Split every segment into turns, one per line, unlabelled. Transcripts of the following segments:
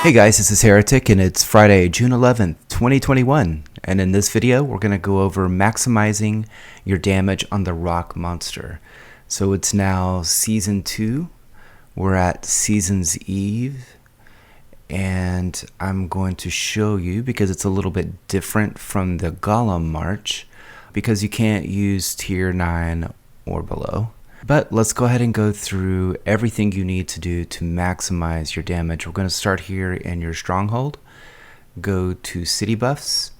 Hey guys, this is Heretic and it's Friday, June 11th, 2021. And in this video, we're going to go over maximizing your damage on the rock monster. So it's now season 2. We're at season's eve. And I'm going to show you, because it's a little bit different from the Golem March, because you can't use tier 9 or below. But let's go ahead and go through everything you need to do to maximize your damage. We're going to start here in your stronghold. Go to city buffs.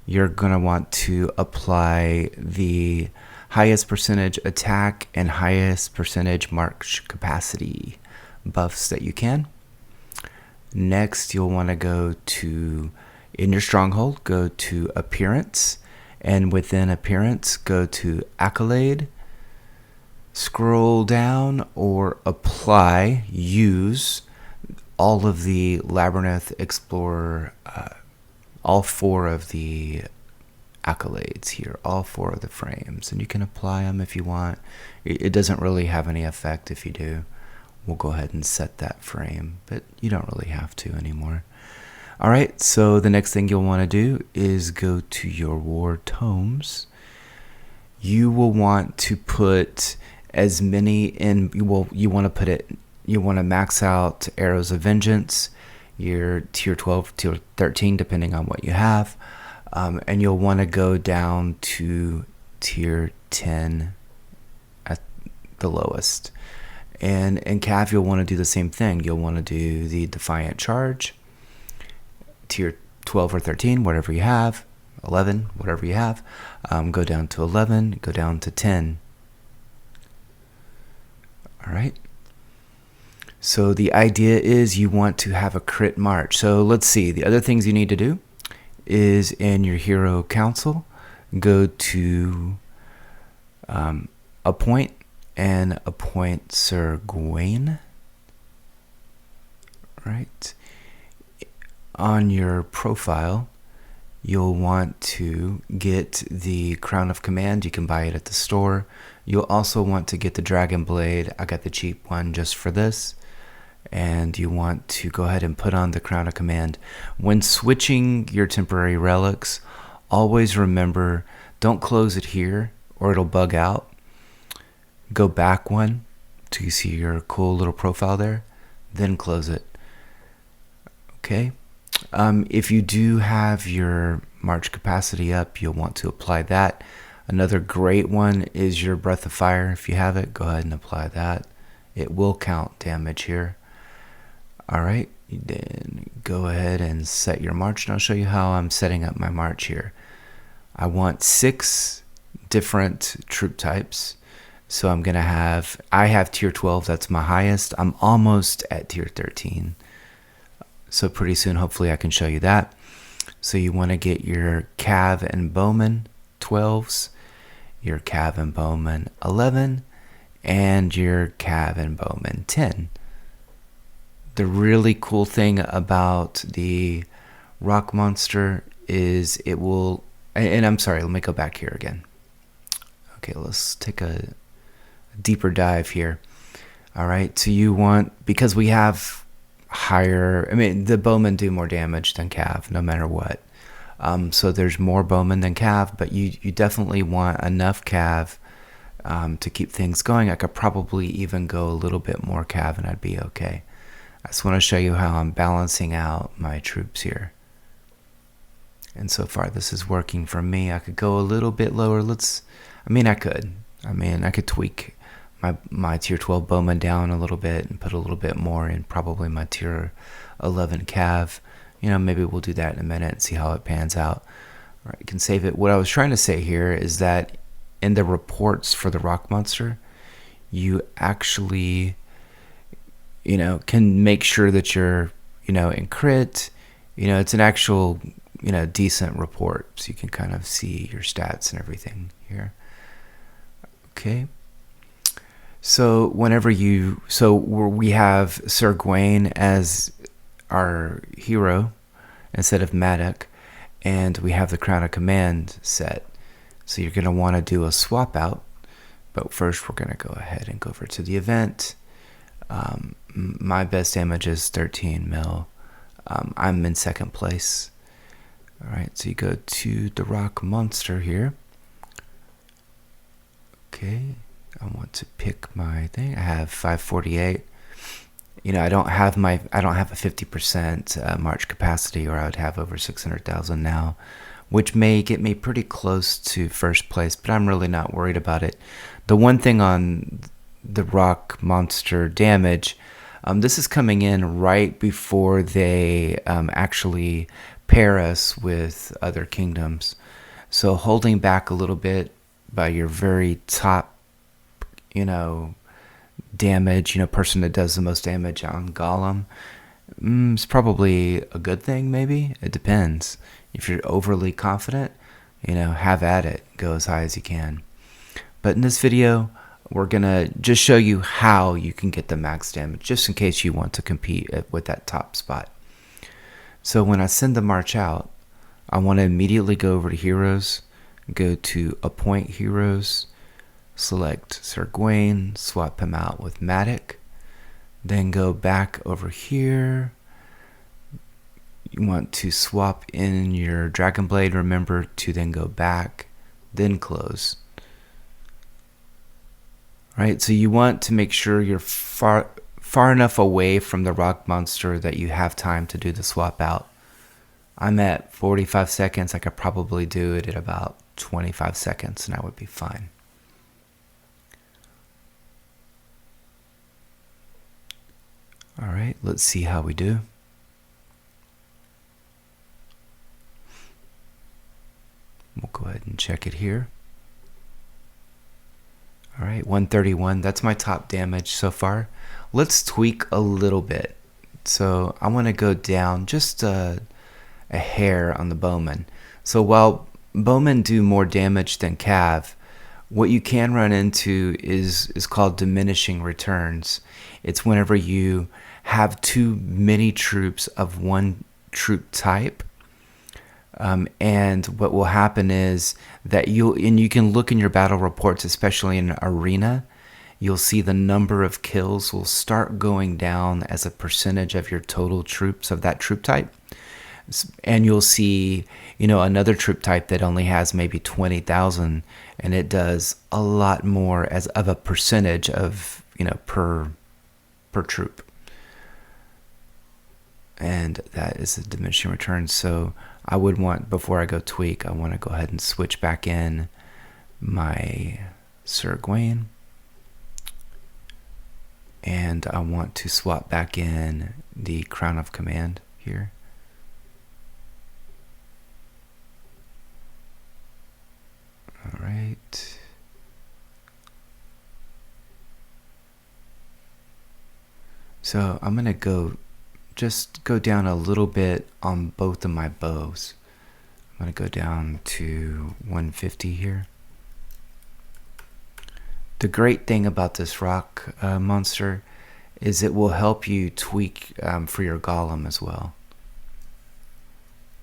You're going to want to apply the highest percentage attack and highest percentage march capacity buffs that you can. Next, you'll want to go to, in your stronghold, go to appearance. And within appearance, go to accolade. Scroll down or apply, use all of the Labyrinth Explorer, all 4 of the accolades here, all 4 of the frames. And you can apply them if you want. It doesn't really have any effect if you do. We'll go ahead and set that frame, but you don't really have to anymore. Alright, so the next thing you'll want to do is go to your War Tomes. You will want to put as many in, you want to max out Arrows of Vengeance, your tier 12, tier 13, depending on what you have, and you'll want to go down to tier 10 at the lowest. And in Cav, you'll want to do the same thing. You'll want to do the Defiant Charge, tier 12 or 13, whatever you have, 11, whatever you have, go down to 11, go down to 10. All right. So the idea is you want to have a crit march. So let's see. The other things you need to do is in your hero council, go to appoint and appoint Sir Gawain. Right. On your profile, you'll want to get the Crown of Command. You can buy it at the store. You'll also want to get the Dragon Blade. I got the cheap one just for this. And you want to go ahead and put on the Crown of Command. When switching your temporary relics, always remember, don't close it here or it'll bug out. Go back one till you see your cool little profile there. Then close it. Okay. If you do have your march capacity up, you'll want to apply that. Another great one is your Breath of Fire. If you have it, go ahead and apply that. It will count damage here. Alright, then go ahead and set your march, and I'll show you how I'm setting up my march here. I want 6 different troop types. So I'm going to have, I have tier 12, that's my highest. I'm almost at tier 13. So pretty soon, hopefully I can show you that. So you want to get your Cav and Bowman 12s, your Cav and Bowman 11, and your Cav and Bowman 10. The really cool thing about the rock monster is it will, and I'm sorry, let me go back here again. Okay, let's take a deeper dive here. All right, so you want, because we have higher, I mean, the bowmen do more damage than Cav no matter what. So there's more bowmen than Cav, but you definitely want enough Cav to keep things going. I could probably even go a little bit more Cav and I'd be okay. I just want to show you how I'm balancing out my troops here. And so far this is working for me. I could go a little bit lower. I could tweak my tier 12 bowman down a little bit and put a little bit more in probably my tier 11 Cav. You know, maybe we'll do that in a minute and see how it pans out. All right, you can save it. What I was trying to say here is that in the reports for the rock monster, you actually, can make sure that you're, in crit. It's an actual, decent report. So you can kind of see your stats and everything here. Okay. So we have Sir Gawain as our hero instead of Maddock, and we have the Crown of Command set. So you're going to want to do a swap out, but first we're going to go ahead and go over to the event. My best damage is 13 mil. I'm in second place. All right, so you go to the rock monster here. Okay, I want to pick my thing. I have 548. I don't have a 50% March capacity, or I would have over 600,000 now, which may get me pretty close to first place, but I'm really not worried about it. The one thing on the rock monster damage, this is coming in right before they actually pair us with other kingdoms. So holding back a little bit by your very top, damage, person that does the most damage on Golem, it's probably a good thing, maybe. It depends. If you're overly confident, have at it. Go as high as you can. But in this video, we're going to just show you how you can get the max damage, just in case you want to compete with that top spot. So when I send the march out, I want to immediately go over to Heroes, go to Appoint Heroes, select Sir Gawain, swap him out with Matic, then go back over here. You want to swap in your Dragon Blade. Remember to then go back, then close. Right, so you want to make sure you're far enough away from the rock monster that you have time to do the swap out. I'm at 45 seconds. I could probably do it at about 25 seconds and I would be fine. All right, let's see how we do. We'll go ahead and check it here. All right, 131, that's my top damage so far. Let's tweak a little bit. So I want to go down just a hair on the bowmen. So while bowmen do more damage than cav, what you can run into is called diminishing returns. It's whenever you have too many troops of one troop type. And what will happen is that you can look in your battle reports, especially in arena, you'll see the number of kills will start going down as a percentage of your total troops of that troop type. And you'll see, another troop type that only has maybe 20,000, and it does a lot more as of a percentage of, per troop. And that is a diminishing return. So I would want, before I go tweak, I want to go ahead and switch back in my Sir Gawain. And I want to swap back in the Crown of Command here. All right. So I'm going to just go down a little bit on both of my bows. I'm going to go down to 150 here. The great thing about this rock monster is it will help you tweak for your golem as well.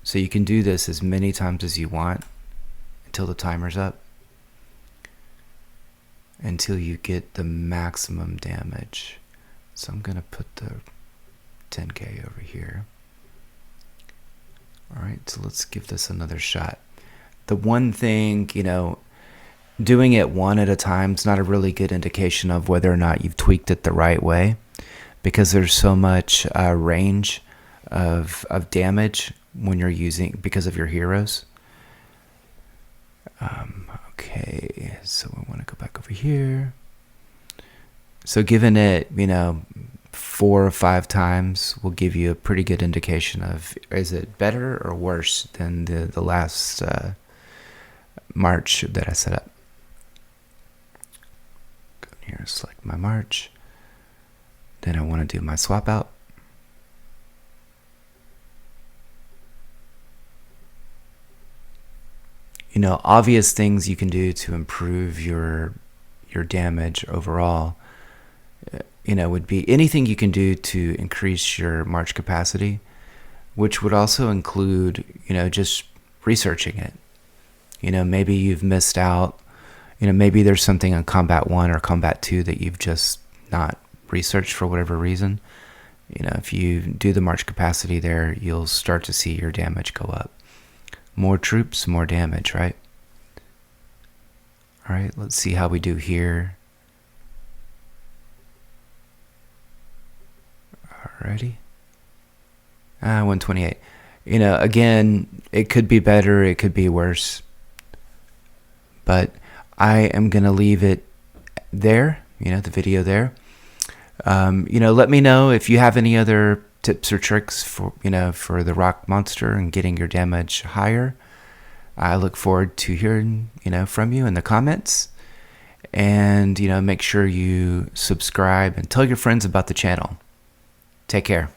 So you can do this as many times as you want until the timer's up, until you get the maximum damage. So I'm going to put the 10k over here. All right, so let's give this another shot. The one thing, doing it one at a time is not a really good indication of whether or not you've tweaked it the right way, because there's so much range of damage when you're using, because of your heroes. Okay, so we want to go back over here. So giving it, 4 or 5 times will give you a pretty good indication of, is it better or worse than the last march that I set up. Go here, select my march. Then I want to do my swap out. Obvious things you can do to improve your damage overall, would be anything you can do to increase your march capacity, which would also include, just researching it. Maybe you've missed out, maybe there's something on Combat 1 or Combat 2 that you've just not researched for whatever reason. if you do the march capacity there, you'll start to see your damage go up. More troops, more damage, right? All right, let's see how we do here. Alrighty. 128. Again, it could be better, it could be worse. But I am going to leave it there, the video there. Let me know if you have any other tips or tricks for the rock monster and getting your damage higher. I look forward to hearing, from you in the comments. And, make sure you subscribe and tell your friends about the channel. Take care.